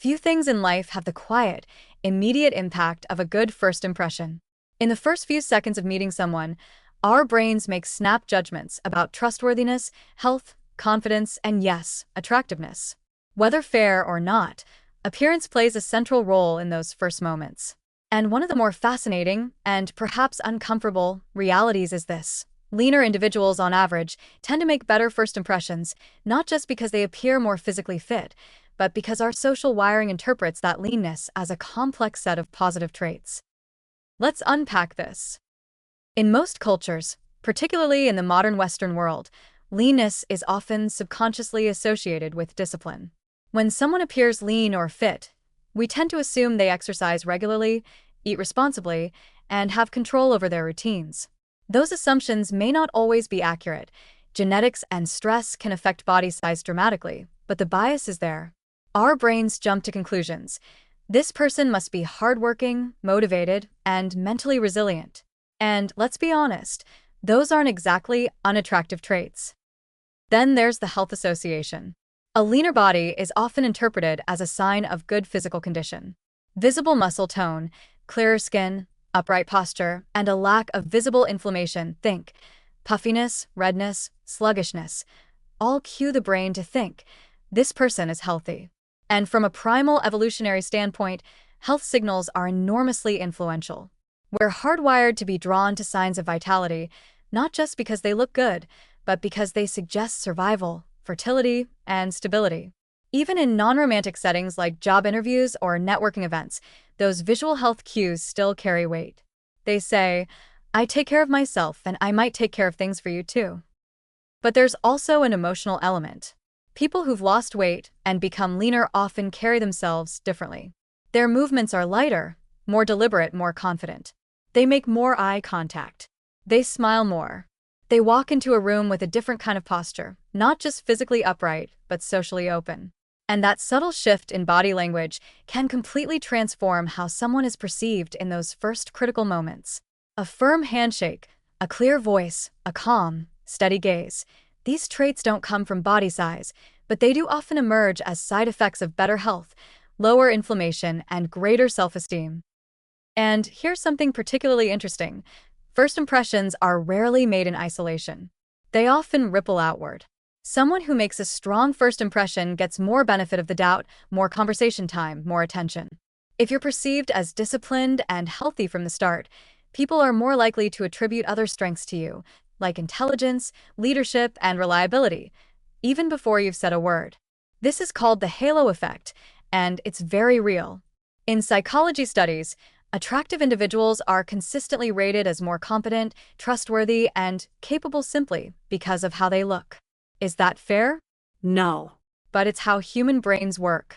Few things in life have the quiet, immediate impact of a good first impression. In the first few seconds of meeting someone, our brains make snap judgments about trustworthiness, health, confidence, and yes, attractiveness. Whether fair or not, appearance plays a central role in those first moments. And one of the more fascinating and perhaps uncomfortable realities is this. Leaner individuals, on average, tend to make better first impressions, not just because they appear more physically fit, but because our social wiring interprets that leanness as a complex set of positive traits. Let's unpack this. In most cultures, particularly in the modern Western world, leanness is often subconsciously associated with discipline. When someone appears lean or fit, we tend to assume they exercise regularly, eat responsibly, and have control over their routines. Those assumptions may not always be accurate. Genetics and stress can affect body size dramatically, but the bias is there. Our brains jump to conclusions. This person must be hardworking, motivated, and mentally resilient. And let's be honest, those aren't exactly unattractive traits. Then there's the health association. A leaner body is often interpreted as a sign of good physical condition. Visible muscle tone, clearer skin, upright posture, and a lack of visible inflammation, think puffiness, redness, sluggishness, all cue the brain to think, this person is healthy. And from a primal evolutionary standpoint, health signals are enormously influential. We're hardwired to be drawn to signs of vitality, not just because they look good, but because they suggest survival, fertility, and stability. Even in non-romantic settings like job interviews or networking events, those visual health cues still carry weight. They say, I take care of myself and I might take care of things for you too. But there's also an emotional element. People who've lost weight and become leaner often carry themselves differently. Their movements are lighter, more deliberate, more confident. They make more eye contact. They smile more. They walk into a room with a different kind of posture, not just physically upright, but socially open. And that subtle shift in body language can completely transform how someone is perceived in those first critical moments. A firm handshake, a clear voice, a calm, steady gaze. These traits don't come from body size, but they do often emerge as side effects of better health, lower inflammation, and greater self-esteem. And here's something particularly interesting. First impressions are rarely made in isolation. They often ripple outward. Someone who makes a strong first impression gets more benefit of the doubt, more conversation time, more attention. If you're perceived as disciplined and healthy from the start, people are more likely to attribute other strengths to you, like intelligence, leadership, and reliability, even before you've said a word. This is called the halo effect, and it's very real. In psychology studies, attractive individuals are consistently rated as more competent, trustworthy, and capable simply because of how they look. Is that fair? No. But it's how human brains work.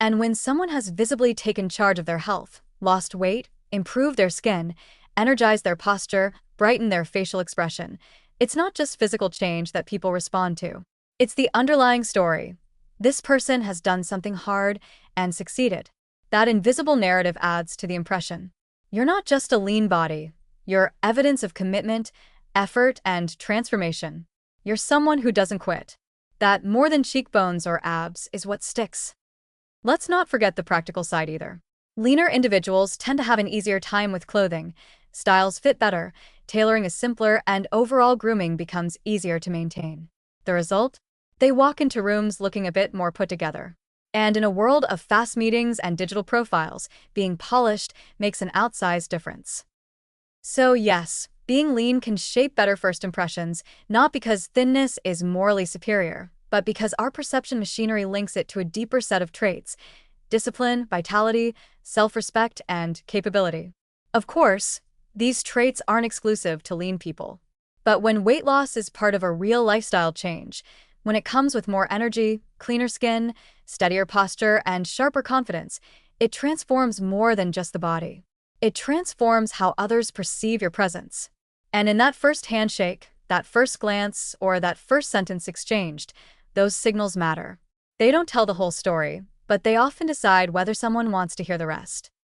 And when someone has visibly taken charge of their health, lost weight, improved their skin, energized their posture, brightened their facial expression, it's not just physical change that people respond to. It's the underlying story. This person has done something hard and succeeded. That invisible narrative adds to the impression. You're not just a lean body. You're evidence of commitment, effort, and transformation. You're someone who doesn't quit. That more than cheekbones or abs is what sticks. Let's not forget the practical side either. Leaner individuals tend to have an easier time with clothing. Styles fit better, tailoring is simpler, and overall grooming becomes easier to maintain. The result? They walk into rooms looking a bit more put together. And in a world of fast meetings and digital profiles, being polished makes an outsized difference. So yes, being lean can shape better first impressions, not because thinness is morally superior, but because our perception machinery links it to a deeper set of traits: discipline, vitality, self-respect, and capability. Of course, these traits aren't exclusive to lean people. But when weight loss is part of a real lifestyle change, when it comes with more energy, cleaner skin, steadier posture, and sharper confidence, it transforms more than just the body. It transforms how others perceive your presence. And in that first handshake, that first glance, or that first sentence exchanged, those signals matter. They don't tell the whole story, but they often decide whether someone wants to hear the rest.